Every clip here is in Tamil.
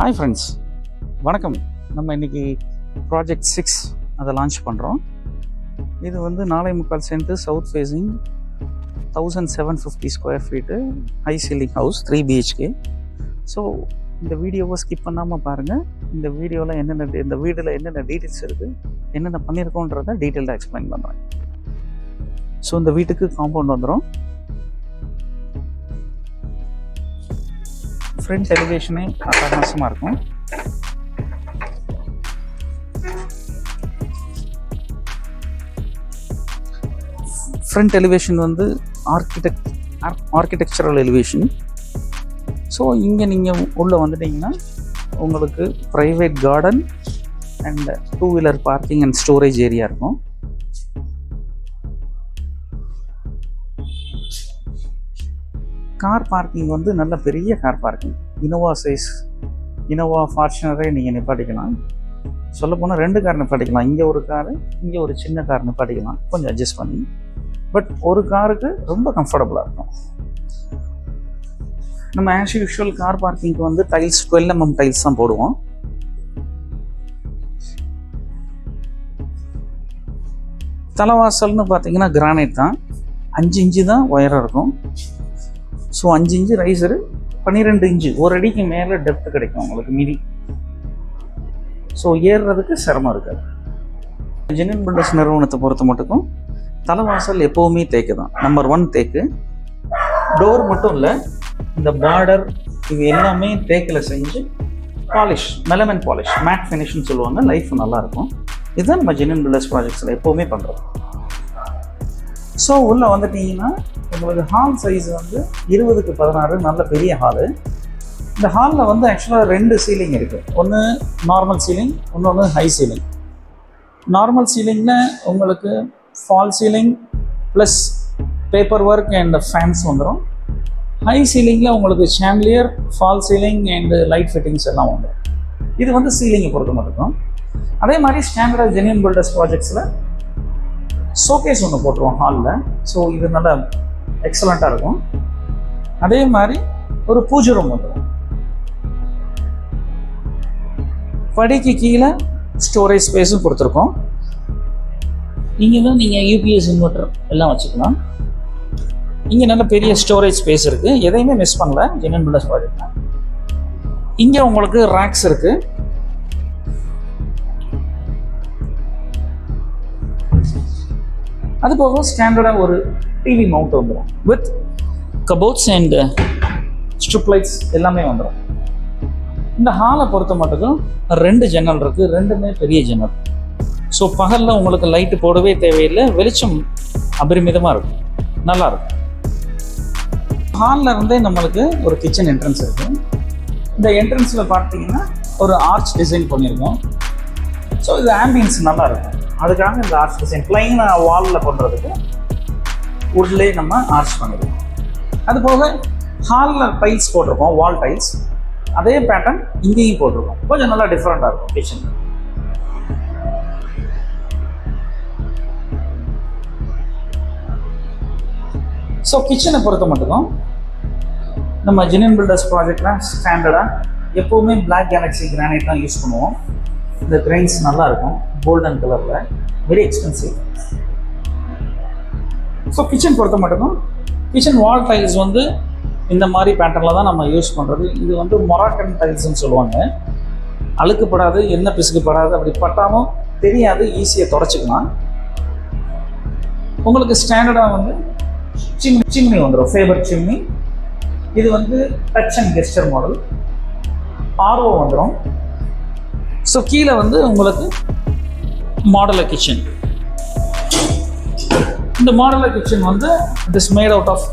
ஹாய் ஃப்ரெண்ட்ஸ், வணக்கம். நம்ம இன்றைக்கி ப்ராஜெக்ட் 6 அதை லான்ச் பண்ணுறோம். இது வந்து 4.25 cent south facing 1750 square feet high ceiling house 3 BHK. So இந்த வீடியோவை ஸ்கிப் பண்ணாமல் பாருங்கள். இந்த வீடியோவில் இந்த வீடில் என்னென்ன டீட்டெயில்ஸ் இருக்குது, என்னென்ன பண்ணியிருக்கோன்றதை டீட்டெயில்டாக எக்ஸ்பிளைன் பண்ணுறேன். ஸோ இந்த வீட்டுக்கு காம்பவுண்ட் வந்துடும். ஃப்ரண்ட் எலிவேஷனே அட்டகாசமாக இருக்கும். ஃப்ரண்ட் எலிவேஷன் வந்து ஆர்கிடெக்சரல் எலிவேஷன். ஸோ இங்கே நீங்கள் உள்ளே வந்துட்டிங்கன்னா உங்களுக்கு private garden and two wheeler parking and storage area இருக்கும். கார் பார்க்கிங் வந்து நல்ல பெரிய கார் பார்க்கிங். இனோவா ஃபார்ச்சுனரே நீங்கள் நிப்பாட்டிக்கலாம். சொல்லப்போனால் 2 கார் நிப்பாட்டிக்கலாம். இங்கே ஒரு காரு, இங்கே ஒரு சின்ன கார் நிப்பாட்டிக்கலாம், கொஞ்சம் அட்ஜஸ்ட் பண்ணி. பட் ஒரு காருக்கு ரொம்ப கம்ஃபர்டபுளாக இருக்கும். நம்ம ஆஸ் யூஷுவல் கார் பார்க்கிங்க்கு வந்து டைல்ஸ் 12 mm டைல்ஸ் தான் போடுவோம். தலைவாசல்னு பார்த்தீங்கன்னா கிரானைட் தான். 5 இன்ச்சு தான் ஒயராக இருக்கும். ஸோ 5 இன்ச்சு ரைசரு, 12 இன்ச்சு, ஒரு அடிக்கு மேலே டெப்த் கிடைக்கும் உங்களுக்கு மீதி. ஸோ ஏறுறதுக்கு சிரமம் இருக்காது. ஜெனின் பில்டர்ஸ் நிறுவனத்தை பொறுத்த மட்டுக்கும் தலைவாசல் எப்போவுமே தேக்கு தான், நம்பர் 1 தேக்கு. டோர் மட்டும் இல்லை, இந்த பார்டர் இது எல்லாமே தேக்கில் செஞ்சு பாலிஷ், மெலமன் பாலிஷ், மேட் ஃபினிஷ்னு சொல்லுவாங்க. லைஃப் நல்லாயிருக்கும். இதுதான் நம்ம ஜெனின் பில்டர்ஸ் ப்ராஜெக்ட்ஸில் எப்போவுமே பண்ணுறோம். ஸோ உள்ளே வந்துட்டிங்கன்னா உங்களுக்கு ஹால் சைஸ் வந்து 20x16, நல்ல பெரிய ஹாலு. இந்த ஹாலில் வந்து ஆக்சுவலாக 2 சீலிங் இருக்குது. ஒன்று நார்மல் சீலிங், இன்னொன்று ஹை சீலிங். நார்மல் சீலிங்கில் உங்களுக்கு fall ceiling plus paper work and fans வந்துடும். ஹை சீலிங்கில் உங்களுக்கு chandelier, fall ceiling and light fittings எல்லாம் வந்துடும். இது வந்து சீலிங்கை பொறுத்த மட்டும். அதே மாதிரி ஸ்டாண்டர்டாக ஜெனின் பில்டர்ஸ் ப்ராஜெக்ட்ஸில் ஷோகேஸ் ஒன்று போட்டுருவோம் ஹாலில். ஸோ இது நல்லா எக்ஸலண்ட்டாக இருக்கும். அதே மாதிரி ஒரு பூஜை ரூம் வந்துடும். படிக்கு கீழே ஸ்டோரேஜ் ஸ்பேஸும் கொடுத்துருக்கோம். இங்கே தான் நீங்கள் UPS இன்வெர்டர் எல்லாம் வச்சுக்கலாம். இங்கே நல்ல பெரிய ஸ்டோரேஜ் ஸ்பேஸ் இருக்குது. எதையுமே மிஸ் பண்ணல ஜெனின் பில்டர்ஸ் ப்ராஜெக்டில். இங்கே உங்களுக்கு ரேக்ஸ் இருக்குது. அது போக ஸ்டாண்டர்டாக ஒரு டிவி மவுண்ட் வந்துடும் with cupboards and strip lights எல்லாமே வந்துடும். இந்த ஹாலை பொறுத்த மட்டும் 2 ஜன்னல் இருக்குது, 2மே பெரிய ஜன்னல். ஸோ பகலில் உங்களுக்கு லைட்டு போடவே தேவையில்லை, வெளிச்சம் அபரிமிதமாக இருக்கும், நல்லாயிருக்கும். ஹாலில் இருந்தே நம்மளுக்கு ஒரு கிச்சன் என்ட்ரன்ஸ் இருக்குது. இந்த என்ட்ரன்ஸில் பார்த்தீங்கன்னா ஒரு ஆர்ச் டிசைன் பண்ணியிருக்கோம். ஸோ இது ஆம்பியன்ஸ் நல்லாயிருக்கும். அதுக்காக இந்த ஆர்ச் டிசைன் பிளைனாக வாலில் பண்ணுறதுக்கு உட்லே நம்ம ஆர்ச் பண்ணிடுவோம். அது போக ஹாலில் டைல்ஸ் போட்டிருக்கோம், வால் டைல்ஸ். அதே பேட்டர்ன் இங்கேயும் போட்டிருக்கோம். கொஞ்சம் நல்லா டிஃப்ரெண்ட்டாக இருக்கும் கிச்சன். ஸோ கிச்சனை பொறுத்த மட்டும் நம்ம ஜெனின் பில்டர்ஸ் ப்ராஜெக்டில் ஸ்டாண்டர்டாக எப்போவுமே பிளாக் கேலக்ஸி கிரானைட் தான் யூஸ் பண்ணுவோம். இந்த கிரைன்ஸ் நல்லா இருக்கும், கோல்டன் கலரில், வெரி எக்ஸ்பென்சிவ். ஸோ கிச்சன் பொறுத்த மட்டும் கிச்சன் வால் டைல்ஸ் வந்து இந்த மாதிரி பேட்டர்னில் தான் நம்ம யூஸ் பண்ணுறது. இது வந்து மொராக்கன் டைல்ஸ்ன்னு சொல்லுவாங்க. அழுக்குப்படாது, என்ன பிசுக்குப்படாது, அப்படி பட்டாலும் தெரியாது, ஈஸியாக தொடச்சிக்கலாம். உங்களுக்கு ஸ்டாண்டர்டாக வந்து சிம்னி வந்துடும், ஃபேபர் சிம்னி. இது வந்து touch and gesture model. RO வந்துடும். ஸோ கீழே வந்து உங்களுக்கு மாடலர் கிச்சன். இந்த மாடலர் கிச்சன் வந்து it is made out of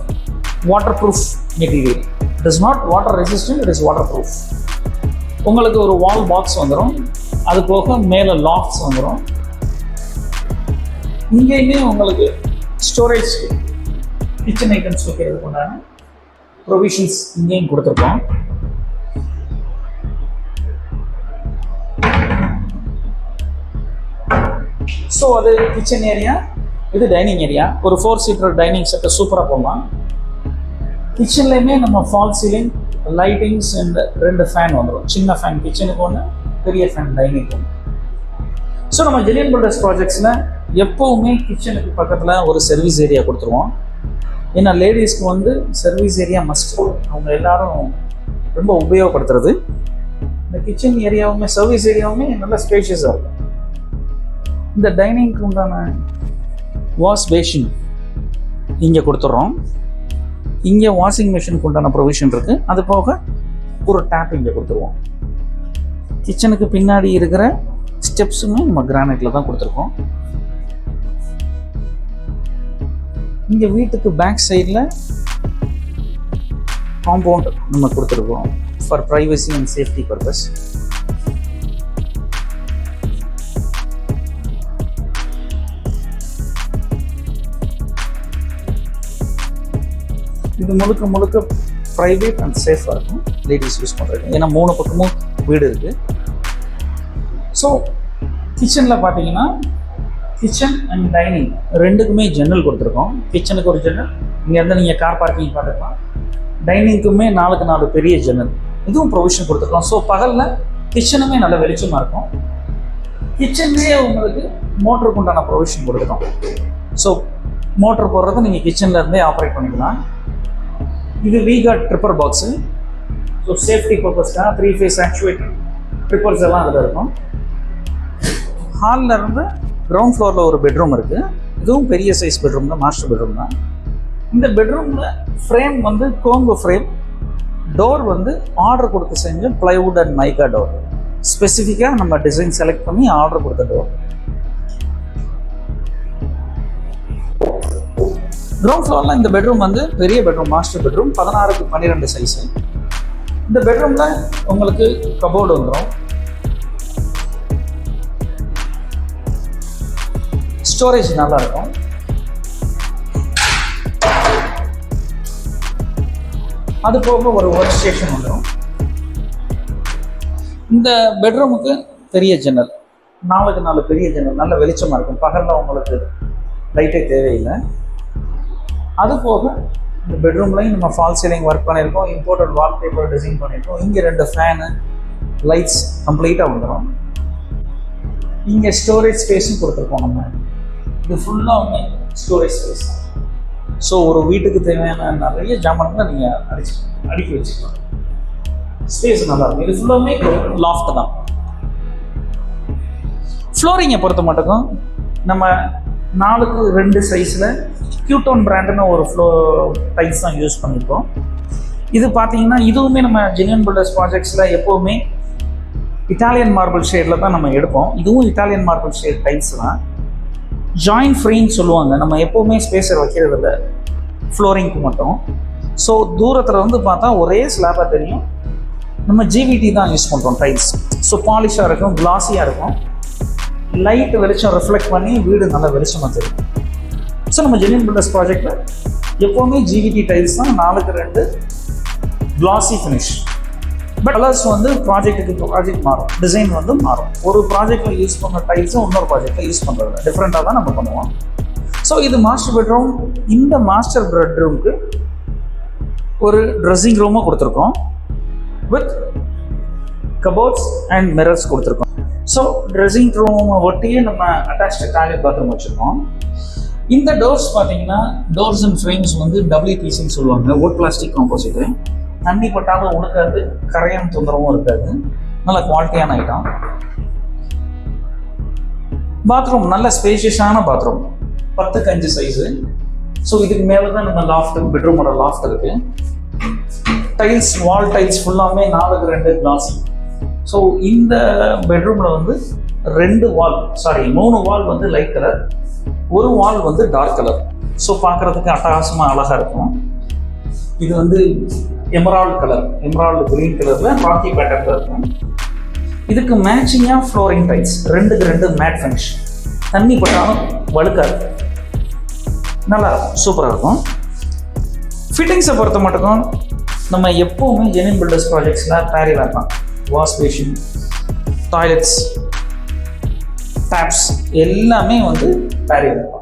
waterproof material. It is not water resistant, it is waterproof. உங்களுக்கு ஒரு வால் பாக்ஸ் வந்துடும். அது போக மேலே லாஃப்ட்ஸ் வந்துடும். இங்கேயுமே உங்களுக்கு ஸ்டோரேஜ் கிச்சன் ஐட்டம்ஸ் வைக்கிறதுக்கு உண்டான ப்ரொவிஷன்ஸ் இங்கேயும் கொடுத்துருக்கோம். ஸோ அது கிச்சன் ஏரியா, இது டைனிங் ஏரியா. ஒரு 4 சீட்டர் டைனிங் செட்டை சூப்பராக போடலாம். கிச்சன்லேயுமே நம்ம fall ceiling, lightings and 2 fan வந்துடும். சின்ன ஃபேன் கிச்சனுக்கு ஒன்று, பெரிய ஃபேன் டைனிங்க்கு ஒன்று. ஸோ நம்ம ஜெலியன் பில்டர்ஸ் ப்ராஜெக்ட்ஸில் எப்போவுமே கிச்சனுக்கு பக்கத்தில் ஒரு சர்வீஸ் ஏரியா கொடுத்துருவோம். ஏன்னா லேடிஸ்க்கு வந்து சர்வீஸ் ஏரியா மஸ்ட். அவங்க எல்லாரும் ரொம்ப உபயோகப்படுத்துறது. இந்த கிச்சன் ஏரியாவுமே சர்வீஸ் ஏரியாவுமே நல்ல ஸ்பேஷியஸாக இருக்கும். இந்த டைனிங்க்கு உண்டான வாஷ் பேஷின் இங்கே கொடுத்துட்றோம். இங்கே வாஷிங் மிஷினுக்கு உண்டான ப்ரொவிஷன் இருக்குது. அது போக ஒரு டேப் இங்கே கொடுத்துருவோம். கிச்சனுக்கு பின்னாடி இருக்கிற ஸ்டெப்ஸுமே நம்ம கிரானைட்டில் தான் கொடுத்துருக்கோம். இங்கே வீட்டுக்கு பேக் சைடில் காம்பவுண்ட் நம்ம கொடுத்துருக்கோம் for privacy and safety purpose. இது முழுக்க முழுக்க ப்ரைவேட் அண்ட் சேஃபாக இருக்கும் லேடிஸ் யூஸ் பண்ணுறது. ஏன்னா 3 பக்கமும் வீடு இருக்குது. ஸோ கிச்சனில் பார்த்தீங்கன்னா கிச்சன் அண்ட் டைனிங் ரெண்டுக்குமே ஜன்னல் கொடுத்துருக்கோம். கிச்சனுக்கு ஒரு ஜன்னல், இங்கேருந்து நீங்கள் கார் பார்க்கிங் பார்த்துக்கலாம். டைனிங்க்குமே 4க்கு 4 பெரிய ஜன்னல், இதுவும் ப்ரொவிஷன் கொடுத்துருக்கோம். ஸோ பகலில் கிச்சனுமே நல்ல வெளிச்சமாக இருக்கும். கிச்சன்லேயே உங்களுக்கு மோட்டருக்கு உண்டான ப்ரொவிஷன் கொடுத்துருக்கோம். ஸோ மோட்டர் போடுறத நீங்கள் கிச்சனில் இருந்தே ஆப்ரேட் பண்ணிக்கலாம். இது வீகார்ட் ட்ரிப்பர் பாக்ஸு. ஸோ சேஃப்டி பர்பஸ்க்காக 3 ஃபேஸ் ஆக்சுவேட்டர் ட்ரிப்பர்ஸ் எல்லாம் அதில் இருக்கும். ஹாலில் இருந்து கிரவுண்ட் ஃப்ளோரில் ஒரு பெட்ரூம் இருக்குது. இதுவும் பெரிய சைஸ் பெட்ரூம் தான், மாஸ்டர் பெட்ரூம் தான். இந்த பெட்ரூமில் ஃப்ரேம் வந்து கோம்பு ஃப்ரேம், டோர் வந்து ஆர்டர் கொடுத்து செஞ்ச ப்ளைவுட் அண்ட் மைக்கா டோர். ஸ்பெசிஃபிக்காக நம்ம டிசைன் செலக்ட் பண்ணி ஆர்டர் கொடுத்த டோர். கிரவுண்ட் ஃப்ளோரில் இந்த பெட்ரூம் வந்து பெரிய பெட்ரூம், மாஸ்டர் பெட்ரூம், 16க்கு 12 சைஸு. இந்த பெட்ரூமில் உங்களுக்கு கபோர்டு வந்துடும். ஸ்டோரேஜ் நல்லா இருக்கும். அது போக ஒரு ஒர்க் ஸ்டேஷன் வந்துடும். இந்த பெட்ரூமுக்கு பெரிய ஜன்னல், 4க்கு 4 பெரிய ஜன்னல், நல்ல வெளிச்சமாக இருக்கும். பகலில் உங்களுக்கு லைட்டே தேவையில்லை. அது போக இந்த பெட்ரூம்லையும் நம்ம ஃபால் சீலிங் ஒர்க் பண்ணியிருக்கோம். இம்போர்ட்டட் வால்பேப்பர் டிசைன் பண்ணியிருக்கோம். இங்கே 2 ஃபேனு, லைட்ஸ் கம்ப்ளீட்டாக வந்துடும். இங்கே ஸ்டோரேஜ் ஸ்பேஸும் கொடுத்துருக்கோம். நம்ம இது ஃபுல்லாக ஸ்டோரேஜ் ஸ்பேஸ். ஸோ ஒரு வீட்டுக்கு தேவையான நிறைய ஜாமான்களை நீங்கள் அடுக்கி வச்சுக்கலாம். ஸ்பேஸ் நல்லா இருக்கும். இது ஃபுல்லாமே லாஃப்ட் தான். ஃப்ளோரிங்கை பொறுத்த மட்டும் நம்ம 4க்கு 2 சைஸில் கியூட்டோன் பிராண்டுன்னு ஒரு டைல்ஸ் தான் யூஸ் பண்ணியிருக்கோம். இது பார்த்தீங்கன்னா இதுவுமே நம்ம ஜெலியன் பில்டர்ஸ் ப்ராஜெக்ட்ஸில் எப்போவுமே இட்டாலியன் மார்பிள் ஷேடில் தான் நம்ம எடுப்போம். இதுவும் இட்டாலியன் மார்பிள் ஷேட் டைல்ஸ் தான். ஜாயின்ட் ஃப்ரீன்னு சொல்லுவாங்க. நம்ம எப்போவுமே ஸ்பேஸர் வைக்கிறது இல்லை ஃப்ளோரிங்க்கு மட்டும். ஸோ தூரத்தில் வந்து பார்த்தா ஒரே ஸ்லாப்பாக தெரியும். நம்ம ஜிவிடி தான் யூஸ் பண்ணுறோம் டைல்ஸ். ஸோ பாலிஷாக இருக்கும், கிளாஸியாக இருக்கும். லைட் வெளிச்சம் ரிஃப்ளெக்ட் பண்ணி வீடு நல்லா வெளிச்சமாக தெரியும். ஸோ நம்ம ஜெலியன் பில்டர்ஸ் ப்ராஜெக்டில் எப்போவுமே ஜிவிடி டைல்ஸ் தான், 4க்கு 2 கிளாஸி ஃபினிஷ். பட் கலர்ஸ் வந்து ப்ராஜெக்ட்டுக்கு ப்ராஜெக்ட் மாறும், டிசைன் வந்து மாறும். ஒரு ப்ராஜெக்டில் யூஸ் பண்ண டைல்ஸும் இன்னொரு ப்ராஜெக்டில் யூஸ் பண்ணுறது டிஃப்ரெண்ட்டாக தான் நம்ம பண்ணுவோம். ஸோ இது மாஸ்டர் பெட்ரூம். இந்த மாஸ்டர் பெட்ரூமுக்கு ஒரு ட்ரெஸ்ஸிங் ரூமும் கொடுத்துருக்கோம் வித் கபோர்ட்ஸ் அண்ட் மிரர்ஸ் கொடுத்துருக்கோம். ஸோ ட்ரெஸ்ஸிங் ரூமை ஒட்டியே நம்ம அட்டாச்டு டாய்லெட் பாத்ரூம் வச்சுருக்கோம். இந்த டோர்ஸ் பார்த்தீங்கன்னா டோர்ஸ் அண்ட் ஃப்ரேம்ஸ் வந்து WPCன்னு சொல்லுவாங்க, வுட் பிளாஸ்டிக் காம்போசிட்டு. தண்ணி பட்டாலும் உழுக்காது, கரையான் தொந்தரவும் இருக்காது. நல்ல குவாலிட்டியான ஐட்டம். பாத்ரூம் நல்ல ஸ்பேஷியஸான பாத்ரூம், 10க்கு 5 சைஸு. ஸோ இதுக்கு மேலே தான் நம்ம லாஃப்ட், பெட்ரூமோட லாஃப்ட் இருக்கு. டைல்ஸ், வால் டைல்ஸ் ஃபுல்லாமே 4க்கு 2 கிளாஸி. ஸோ இந்த பெட்ரூமில் வந்து 3 வால் வந்து லைட் கலர், ஒரு வால் வந்து டார்க் கலர். ஸோ பார்க்குறதுக்கு அட்டகாசமாக அழகாக இருக்கும். இது வந்து எமரால்டு கலர், எமரால்டு கிரீன் கலரில் ராக்கி பேட்டர்னில் இருக்கும். இதுக்கு மேட்சிங்காக ஃப்ளோரிங் டைல்ஸ், 2க்கு 2 மேட் ஃபினிஷ். தண்ணி பட்டாலும் வழுக்காது, நல்லா இருக்கும், சூப்பராக இருக்கும். ஃபிட்டிங்ஸை பொறுத்த மட்டும் நம்ம எப்போவுமே ஜெலியன் பில்டர்ஸ் ப்ராஜெக்ட்ஸில் பேரி வேண்டாம். வாஷ் பேஷன், டாய்லெட்ஸ், டேப்ஸ் எல்லாமே வந்து பேரி வேண்டாம்.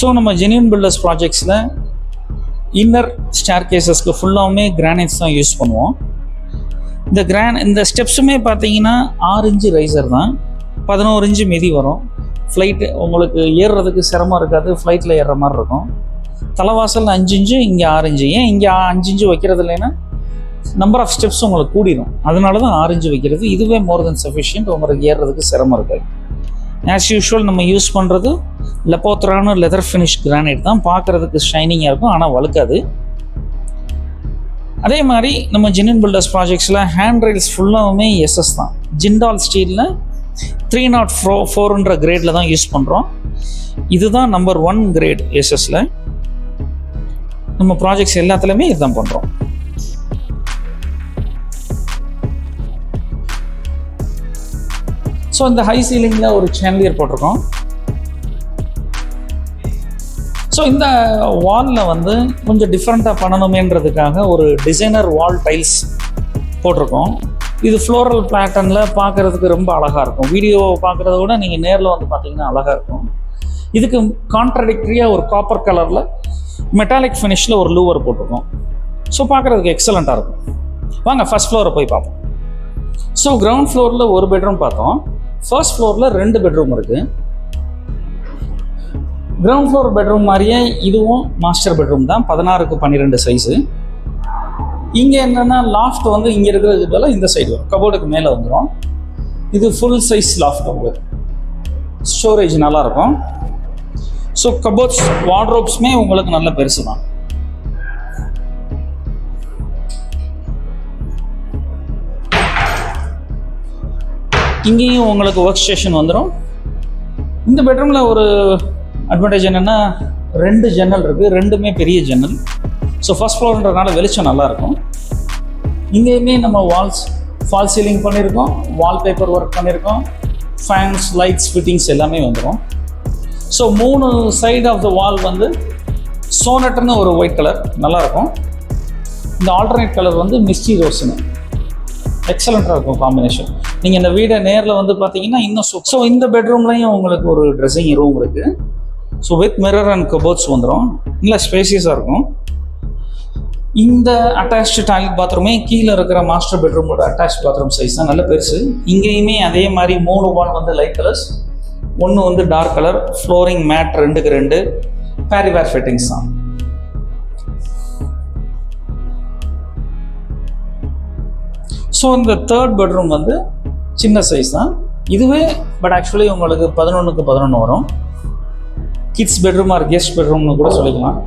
ஸோ நம்ம ஜெனியூன் பில்டர்ஸ் ப்ராஜெக்ட்ஸில் இன்னர் ஸ்டேர் கேசஸ்க்கு ஃபுல்லாகவுமே கிரானைட்ஸ் தான் யூஸ் பண்ணுவோம். இந்த ஸ்டெப்ஸுமே பார்த்தீங்கன்னா 6 இன்ச்சு ரைசர் தான், 11 இன்ச்சு மிதி வரும். ஃப்ளைட்டு உங்களுக்கு ஏறுறதுக்கு சிரமம் இருக்காது, ஃப்ளைட்டில் ஏறுற மாதிரி இருக்கும். தலைவாசல் 5 இன்ச்சு, இங்கே 6 இன்ச்சு. ஏன் இங்கே 5 இன்ச்சு வைக்கிறது இல்லைன்னா நம்பர் ஆஃப் ஸ்டெப்ஸ் உங்களுக்கு கூடிடும், அதனால தான் 6 இன்ச்சு வைக்கிறது. இதுவே மோர் தென் சஃபிஷியன்ட், உங்களுக்கு ஏறுறதுக்கு சிரமம் இருக்காது. ஆஸ் யூஷுவல் நம்ம யூஸ் பண்ணுறது லெப்போத்ரான்னு லெதர் ஃபினிஷ் கிரானைட் தான், பார்க்குறதுக்கு ஷைனிங்காக இருக்கும், ஆனால் வழுக்காது. அதே மாதிரி நம்ம ஜெனியூன் பில்டர்ஸ் ப்ராஜெக்ட்ஸில் ஹேண்ட் ரைல்ஸ் ஃபுல்லாகவுமே எஸ்எஸ் தான். ஜிண்டால் ஸ்டீலில் 304 கிரேடில் தான் யூஸ் பண்ணுறோம். இதுதான் நம்பர் 1 கிரேட் எஸ்எஸ்ல. நம்ம ப்ராஜெக்ட்ஸ் எல்லாத்துலேயுமே இதுதான் பண்ணுறோம். ஸோ இந்த ஹை சீலிங்கில் ஒரு சான்லியர் போட்டிருக்கோம். ஸோ இந்த வாலில் வந்து கொஞ்சம் டிஃப்ரெண்ட்டாக பண்ணணுமேன்றதுக்காக ஒரு டிசைனர் வால் டைல்ஸ் போட்டிருக்கோம். இது ஃப்ளோரல் பேட்டர்னில் பார்க்குறதுக்கு ரொம்ப அழகாக இருக்கும். வீடியோ பார்க்குறத விட நீங்கள் நேரில் வந்து பார்த்தீங்கன்னா அழகாக இருக்கும். இதுக்கு கான்ட்ரடிக்டரியாக ஒரு காப்பர் கலரில் மெட்டாலிக் ஃபினிஷில் ஒரு லூவர் போட்டிருக்கோம். ஸோ பார்க்குறதுக்கு எக்ஸலண்ட்டாக இருக்கும். வாங்க ஃபர்ஸ்ட் ஃப்ளோரை போய் பார்ப்போம். ஸோ கிரவுண்ட் ஃப்ளோரில் ஒரு பெட்ரூம் பார்த்தோம், ஃபர்ஸ்ட் ஃப்ளோரில் 2 பெட்ரூம் இருக்குது. கிரவுண்ட் ஃப்ளோர் பெட்ரூம் மாதிரியே இதுவும் மாஸ்டர் பெட்ரூம் தான், 16க்கு 12 சைஸு. இங்கே என்னென்னா லாஃப்ட் வந்து இங்கே இருக்கிறதுக்கு பதிலாக இந்த சைடு வரும், கபோர்டுக்கு மேலே வந்துடும். இது ஃபுல் சைஸ் லாஃப்ட், உங்களுக்கு ஸ்டோரேஜ் நல்லாயிருக்கும். ஸோ கபோர்ட்ஸ் வார்ட்ரோப்ஸுமே உங்களுக்கு நல்ல பெருசு தான். இங்கேயும் உங்களுக்கு ஒர்க் ஸ்டேஷன் வந்துடும். இந்த பெட்ரூமில் ஒரு அட்வான்டேஜ் என்னென்னா 2 ஜன்னல் இருக்குது, 2மே பெரிய ஜன்னல். ஸோ ஃபர்ஸ்ட் ஃப்ளோர்ன்றதுனால வெளிச்சம் நல்லாயிருக்கும். இங்கேயுமே நம்ம ஃபால் சீலிங் பண்ணியிருக்கோம், வால்பேப்பர் ஒர்க் பண்ணியிருக்கோம், ஃபேன்ஸ், லைட்ஸ், ஃபிட்டிங்ஸ் எல்லாமே வந்துடும். ஸோ 3 சைடு ஆஃப் த வால் வந்து சோனட்னு ஒரு ஒயிட் கலர் நல்லாயிருக்கும். இந்த ஆல்டர்னேட் கலர் வந்து மிஸ்டி ரோஸ்னு எக்ஸலண்ட்டாக இருக்கும் காம்பினேஷன். நீங்கள் இந்த வீடை நேரில் வந்து பார்த்தீங்கன்னா இன்னும் ஸோ இந்த பெட்ரூம்லையும் உங்களுக்கு ஒரு ட்ரெஸ்ஸிங் ரூம் இருக்குது. So with mirror and cupboards வந்துடும், நல்லா ஸ்பேசியஸாக இருக்கும். இந்த அட்டாச்டு டாய்லெட் பாத்ரூமே கீழே இருக்கிற மாஸ்டர் பெட்ரூமோட அட்டாச் பாத்ரூம் சைஸ் தான், நல்ல பெருசு. இங்கேயுமே அதே மாதிரி 3 வால் வந்து லைட் கலர்ஸ், 1 வந்து டார்க் கலர், ஃப்ளோரிங் மேட் 2க்கு 2, பேரிவேர் ஃபிட்டிங்ஸ் தான். ஸோ இந்த 3rd பெட்ரூம் வந்து சின்ன சைஸ் தான் இதுவே, பட் ஆக்சுவலி உங்களுக்கு 11க்கு 11 வரும். கிட்ஸ் பெட்ரூம் ஆர் கெஸ்ட் பெட்ரூம்னு கூட சொல்லிக்கலாம்.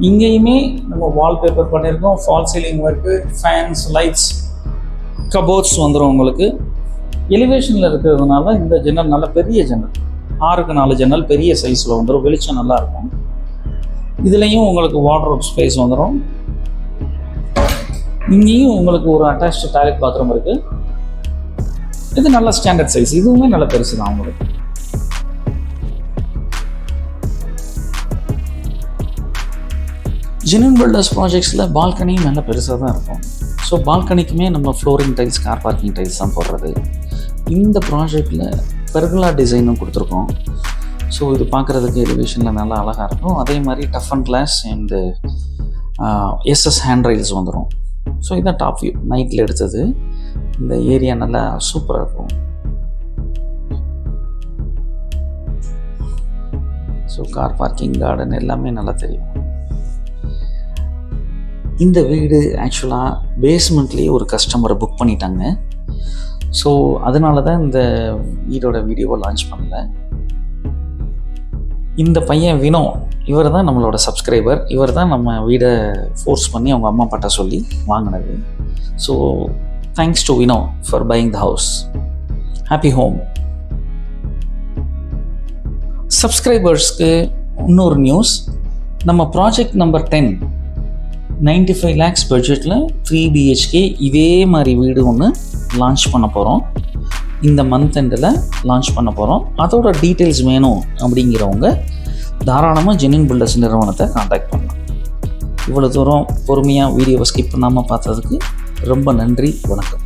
இங்கேயுமே நம்ம வால்பேப்பர் பண்ணியிருக்கோம், fall ceiling work, fans, lights, cupboards வந்துடும். உங்களுக்கு எலிவேஷனில் இருக்கிறதுனால இந்த ஜன்னல் நல்ல பெரிய ஜன்னல், 6க்கு 4 ஜன்னல் பெரிய சைஸில் வந்துடும், வெளிச்சம் நல்லாயிருக்கும். இதுலேயும் உங்களுக்கு வார்ட்ரோப் ஸ்பேஸ் வந்துடும். இங்கேயும் உங்களுக்கு ஒரு அட்டாச்டு டாய்லெட் பாத்ரூம் இருக்குது. இது நல்ல ஸ்டாண்டர்ட் சைஸ், இதுவுமே நல்ல பெருசு தான் உங்களுக்கு. ஜெனியூன் பில்டர்ஸ் ப்ராஜெக்ட்ஸில் பால்கனியும் நல்ல பெருசாக தான் இருக்கும். ஸோ பால்கனிக்குமே நம்ம flooring tiles, car parking tiles தான் போடுறது. இந்த ப்ராஜெக்டில் பெர்குலா டிசைனும் கொடுத்துருக்கோம். ஸோ இது பார்க்குறதுக்கு எலிவேஷனில் நல்லா அழகாக இருக்கும். அதே மாதிரி toughened glass and SS hand rails வந்துடும். ஸோ இதுதான் டாப் வியூ, நைட்டில் எடுத்தது. இந்த ஏரியா நல்லா சூப்பராக இருக்கும். ஸோ கார் பார்க்கிங், கார்டன் எல்லாமே நல்லா தெரியும். இந்த வீடு ஆக்சுவலாக பேஸ்மெண்ட்லேயே ஒரு கஸ்டமரை புக் பண்ணிட்டாங்க. ஸோ அதனால தான் இந்த வீடோட வீடியோவை லான்ச் பண்ணல. இந்த பையன் வினோ, இவர் தான் நம்மளோட சப்ஸ்கிரைபர். இவர் தான் நம்ம வீடை ஃபோர்ஸ் பண்ணி அவங்க அம்மா அப்பாட்ட சொல்லி வாங்கினது. So thanks to Vino for buying the house. Happy home. சப்ஸ்கிரைபர்ஸ்க்கு இன்னொரு நியூஸ், நம்ம ப்ராஜெக்ட் நம்பர் 10 95 lakhs பட்ஜெட்டில் 3 BHK இதே மாதிரி வீடு ஒன்று லான்ச் பண்ண போகிறோம். இந்த மந்த் எண்டில் லான்ச் பண்ண போகிறோம். அதோட டீட்டெயில்ஸ் வேணும் அப்படிங்கிறவங்க தாராளமாக ஜெனியூன் பில்டர்ஸ் நிறுவனத்தை காண்டாக்ட் பண்ணலாம். இவ்வளோ தூரம் பொறுமையாக வீடியோவை ஸ்கிப் பண்ணாமல் பார்த்ததுக்கு ரொம்ப நன்றி. வணக்கம்.